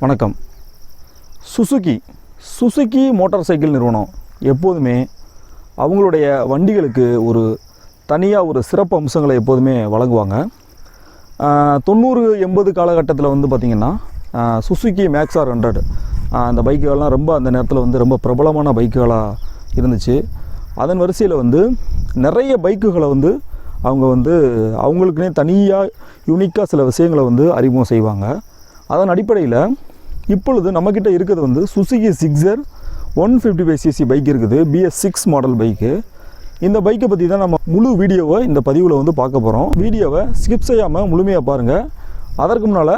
வணக்கம். Suzuki motor cycle நிறுவனம் எப்போதுமே அவங்களுடைய வண்டிகளுக்கு ஒரு தனியாக ஒரு சிறப்பு அம்சங்களை எப்போதுமே வழங்குவாங்க. 90-80 காலகட்டத்தில் வந்து பார்த்திங்கன்னா சுசுகி மேக்ஸ் R100 அந்த பைக்குகள்லாம் ரொம்ப அந்த நேரத்தில் வந்து ரொம்ப பிரபலமான பைக்குகளாக இருந்துச்சு. அதன் வரிசையில் வந்து நிறைய பைக்குகளை வந்து அவங்க வந்து அவங்களுக்குனே தனியாக யூனிக்காக சில விஷயங்களை வந்து அறிமுகம் செய்வாங்க. அதன் அடிப்படையில் இப்பொழுது நம்மக்கிட்ட இருக்கிறது வந்து சுசுகி ஜிக்ஸர் 155cc பைக் இருக்குது. BS6 model bike. இந்த பைக்கை பற்றி தான் நம்ம முழு வீடியோவை இந்த பதிவில் வந்து பார்க்க போகிறோம். வீடியோவை ஸ்கிப் செய்யாமல் முழுமையாக பாருங்கள். அதற்கு முன்னால்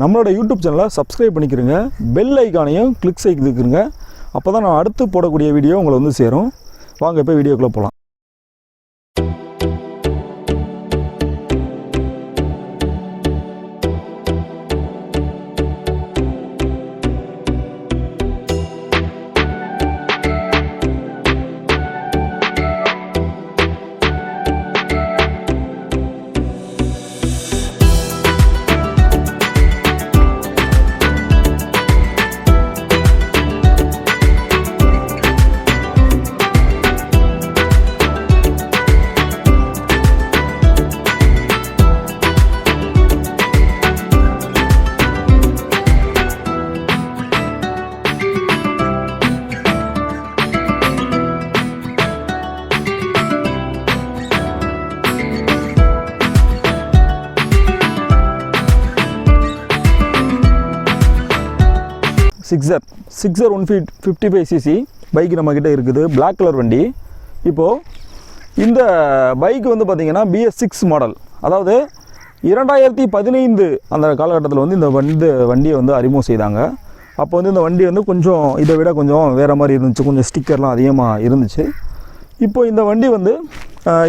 நம்மளோட யூடியூப் சேனலை சப்ஸ்கிரைப் பண்ணிக்கிறங்க, பெல் ஐக்கானையும் கிளிக் செய்துக்கிறங்க. அப்போ தான் நான் அடுத்து போடக்கூடிய வீடியோ உங்களை வந்து சேரும். வாங்க இப்போ வீடியோக்குள்ளே போகலாம். சிக்ஸர் 155cc பைக் நம்மக்கிட்ட இருக்குது. பிளாக் கலர் வண்டி. இப்போது இந்த பைக் வந்து பார்த்திங்கன்னா BS6 மாடல், அதாவது 2015 அந்த காலகட்டத்தில் வந்து இந்த வண்டியை வந்து அறிமுகம் செய்தாங்க. அப்போ வந்து இந்த வண்டி வந்து கொஞ்சம் இதை விட கொஞ்சம் வேறு மாதிரி இருந்துச்சு, கொஞ்சம் ஸ்டிக்கர்லாம் அதிகமாக இருந்துச்சு. இப்போ இந்த வண்டி வந்து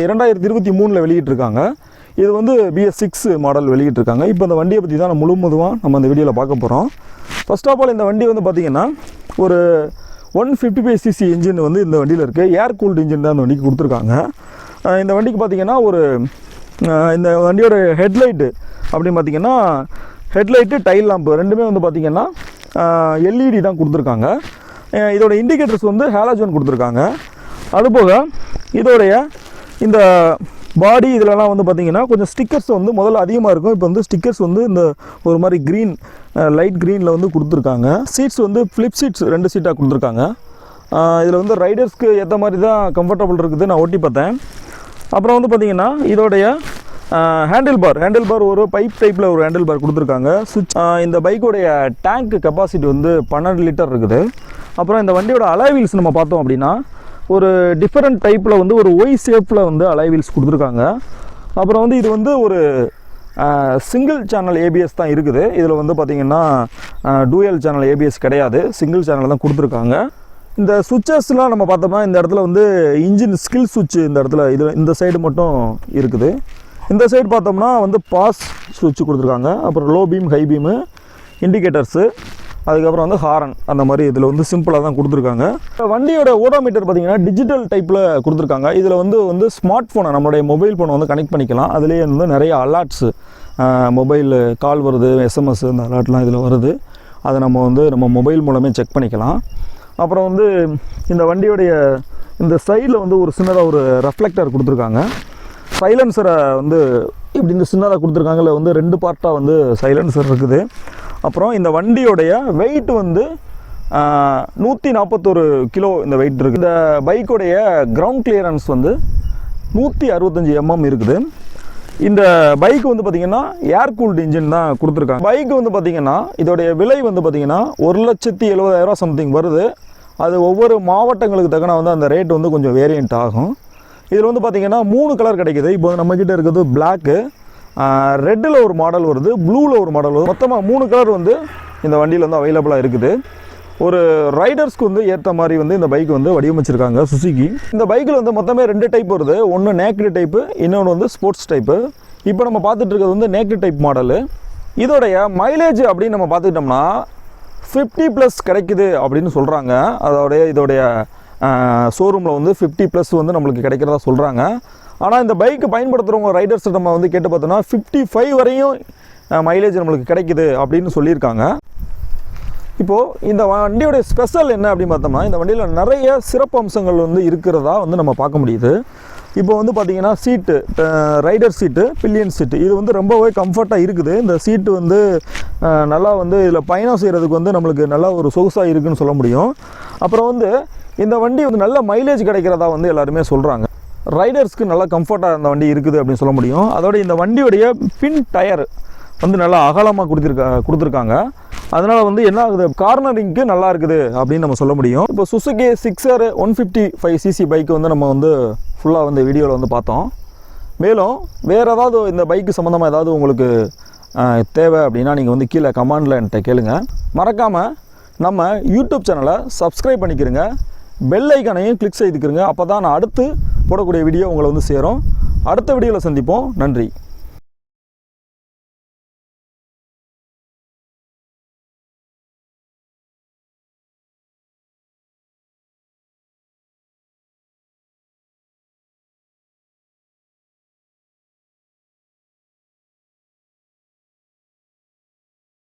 2023 வெளியிட்டிருக்காங்க. இது வந்து BS6 மாடல் வெளியிட்டிருக்காங்க. இப்போ இந்த வண்டியை பற்றி தான் முழுவதுமாக நம்ம இந்த வீடியோவில் பார்க்க போகிறோம். ஃபர்ஸ்ட் ஆஃப் ஆல் இந்த வண்டி வந்து பார்த்திங்கன்னா ஒரு 155cc இன்ஜின் வந்து இந்த வண்டியில் இருக்குது. ஏர் கூல்டு இன்ஜின் தான் இந்த வண்டிக்கு கொடுத்துருக்காங்க. இந்த வண்டிக்கு பார்த்திங்கன்னா ஒரு இந்த வண்டியோட ஹெட்லைட்டு அப்படின்னு பார்த்திங்கன்னா ஹெட்லைட்டு டைல் லாம்பு ரெண்டுமே வந்து பார்த்திங்கன்னா LED தான் கொடுத்துருக்காங்க. இதோட இண்டிகேட்டர்ஸ் வந்து ஹாலஜன் கொடுத்துருக்காங்க. அதுபோக இதோடைய இந்த பாடி இதிலலாம் வந்து பார்த்திங்கன்னா கொஞ்சம் ஸ்டிக்கர்ஸ் வந்து முதல்ல அதிகமாக இருக்கும். இப்போ வந்து ஸ்டிக்கர்ஸ் வந்து இந்த ஒரு மாதிரி க்ரீன், லைட் க்ரீனில் வந்து கொடுத்துருக்காங்க. சீட்ஸ் வந்து ஃப்ளிப் சீட்ஸ் 2 சீட்டாக கொடுத்துருக்காங்க. இதில் வந்து ரைடர்ஸ்க்கு ஏற்ற மாதிரி தான் கம்ஃபர்டபுள் இருக்குது. நான் ஓட்டி பார்த்தேன். அப்புறம் வந்து பார்த்திங்கன்னா இதோடைய ஹேண்டில் பார் ஒரு பைப் டைப்பில் ஒரு ஹேண்டில் பார் கொடுத்துருக்காங்க. இந்த பைக்கோடைய டேங்க் கெப்பாசிட்டி வந்து 12 லிட்டர் இருக்குது. அப்புறம் இந்த வண்டியோட அலாய் வீல்ஸ் நம்ம பார்த்தோம் அப்படின்னா ஒரு டிஃப்ரெண்ட் டைப்பில் வந்து ஒரு ஒய் ஷேப்பில் வந்து அலாய் வீல்ஸ் கொடுத்துருக்காங்க. அப்புறம் வந்து இது வந்து ஒரு சிங்கிள் சேனல் ABS தான் இருக்குது. இதில் வந்து பார்த்திங்கன்னா டூயல் சேனல் ABS கிடையாது, சிங்கிள் சேனல் தான் கொடுத்துருக்காங்க. இந்த சுவிட்சஸ்லாம் நம்ம பார்த்தோம்னா இந்த இடத்துல வந்து இன்ஜின் ஸ்கில் சுவிட்ச் இந்த இடத்துல இந்த சைடு மட்டும் இருக்குது. இந்த சைடு பார்த்தோம்னா வந்து பாஸ் சுவிட்ச் கொடுத்துருக்காங்க. அப்புறம் low beam, high beam, indicators, அதுக்கப்புறம் வந்து ஹாரன், அந்த மாதிரி இதில் வந்து சிம்பிளாக தான் கொடுத்துருக்காங்க. வண்டியோட ஓடோமீட்டர் பார்த்திங்கன்னா டிஜிட்டல் டைப்பில் கொடுத்துருக்காங்க. இதில் வந்து ஸ்மார்ட் ஃபோனை, நம்மளுடைய மொபைல் ஃபோனை வந்து கனெக்ட் பண்ணிக்கலாம். அதுலேயே வந்து நிறைய அலர்ட்ஸு, மொபைல் கால் வருது, SMS, இந்த அலர்ட்லாம் இதில் வருது. அதை நம்ம மொபைல் மூலமே செக் பண்ணிக்கலாம். அப்புறம் வந்து இந்த வண்டியோடைய இந்த சைடில் வந்து ஒரு சின்னதாக ஒரு ரெஃப்ளெக்டர் கொடுத்துருக்காங்க. சைலன்சரை வந்து இப்படி இந்த சின்னதாக கொடுத்துருக்காங்க. இல்லை வந்து 2 பார்ட்டாக வந்து சைலன்சர் இருக்குது. அப்புறம் இந்த வண்டியோடைய வெயிட் வந்து 141 கிலோ இந்த வெயிட் இருக்குது. இந்த பைக்கோடைய கிரவுண்ட் கிளியரன்ஸ் வந்து 165 mm இருக்குது. இந்த பைக் வந்து பார்த்திங்கன்னா ஏர் கூல்டு இன்ஜின் தான் கொடுத்துருக்காங்க. பைக் வந்து பார்த்திங்கன்னா இதோடைய விலை வந்து பார்த்திங்கன்னா 1,70,000 சம்திங் வருது. அது ஒவ்வொரு மாவட்டங்களுக்கு தக்கன வந்து அந்த ரேட் வந்து கொஞ்சம் வேரியண்ட் ஆகும். இதில் வந்து பார்த்திங்கன்னா 3 கலர் கிடைக்கிது. இப்போ நம்மக்கிட்ட இருக்கிறது பிளாக்கு, ரெட்டில் ஒரு மாடல் வருது, ப்ளூவில் ஒரு மாடல் வருது. மொத்தமாக 3 கலர் வந்து இந்த வண்டியில் வந்து அவைலபிளாக இருக்குது. ஒரு ரைடர்ஸ்க்கு வந்து ஏற்ற மாதிரி வந்து இந்த பைக் வந்து வடிவமைச்சிருக்காங்க சுசுகி. இந்த பைக்கில் வந்து மொத்தமே 2 டைப் வருது. ஒன்று நேக்கடு டைப்பு, இன்னொன்று வந்து ஸ்போர்ட்ஸ் டைப்பு. இப்போ நம்ம பார்த்துட்டு இருக்கிறது வந்து நேக்கடு டைப் மாடலு. இதோடைய மைலேஜ் அப்படின்னு நம்ம பார்த்துக்கிட்டோம்னா 50+ கிடைக்குது அப்படின்னு சொல்கிறாங்க. இதோடைய ஷோரூமில் வந்து 50+ வந்து நம்மளுக்கு கிடைக்கிறதா சொல்கிறாங்க. ஆனால் இந்த பைக்கு பயன்படுத்துகிறவங்க ரைடர்ஸ் நம்ம வந்து கேட்டு பார்த்தோம்னா 55 வரையும் மைலேஜ் நம்மளுக்கு கிடைக்குது அப்படின்னு சொல்லியிருக்காங்க. இப்போது இந்த வண்டியோடைய ஸ்பெஷல் என்ன அப்படின்னு பார்த்தோம்னா, இந்த வண்டியில் நிறைய சிறப்பு அம்சங்கள் வந்து இருக்கிறதா வந்து நம்ம பார்க்க முடியுது. இப்போ வந்து பார்த்திங்கன்னா சீட்டு, ரைடர் சீட்டு, பில்லியன் சீட்டு, இது வந்து ரொம்பவே கம்ஃபர்ட்டாக இருக்குது. இந்த சீட்டு வந்து நல்லா வந்து இதில் பயணம் செய்கிறதுக்கு வந்து நம்மளுக்கு நல்லா ஒரு சொகுசாக இருக்குதுன்னு சொல்ல முடியும். அப்புறம் வந்து இந்த வண்டி வந்து நல்ல மைலேஜ் கிடைக்கிறதா வந்து எல்லாருமே சொல்கிறாங்க. ரைடர்ஸ்க்கு நல்லா கம்ஃபர்ட்டாக இந்த வண்டி இருக்குது அப்படின்னு சொல்ல முடியும். அதோட இந்த வண்டியுடைய பின் டயர் வந்து நல்லா அகலமாக கொடுத்துருக்காங்க. அதனால் வந்து என்ன ஆகுது, கார்னரிங்க்கு நல்லா இருக்குது அப்படின்னு நம்ம சொல்ல முடியும். இப்போ சுசுகி சிக்ஸர் 155cc பைக்கு வந்து நம்ம வந்து ஃபுல்லாக வந்து வீடியோவில் வந்து பார்த்தோம். மேலும் வேறு ஏதாவது இந்த பைக்கு சம்மந்தமாக ஏதாவது உங்களுக்கு தேவை அப்படின்னா நீங்கள் வந்து கீழே கமெண்டில் என்கிட்ட கேளுங்க. மறக்காமல் நம்ம யூடியூப் சேனலை சப்ஸ்கிரைப் பண்ணிக்கிறங்க, பெல் ஐக்கானையும் கிளிக் செய்துக்கிறங்க. அப்போ தான் நான் அடுத்து போடக்கூடிய வீடியோ உங்களை வந்து சேரும். அடுத்த வீடியோவில் சந்திப்போம். நன்றி.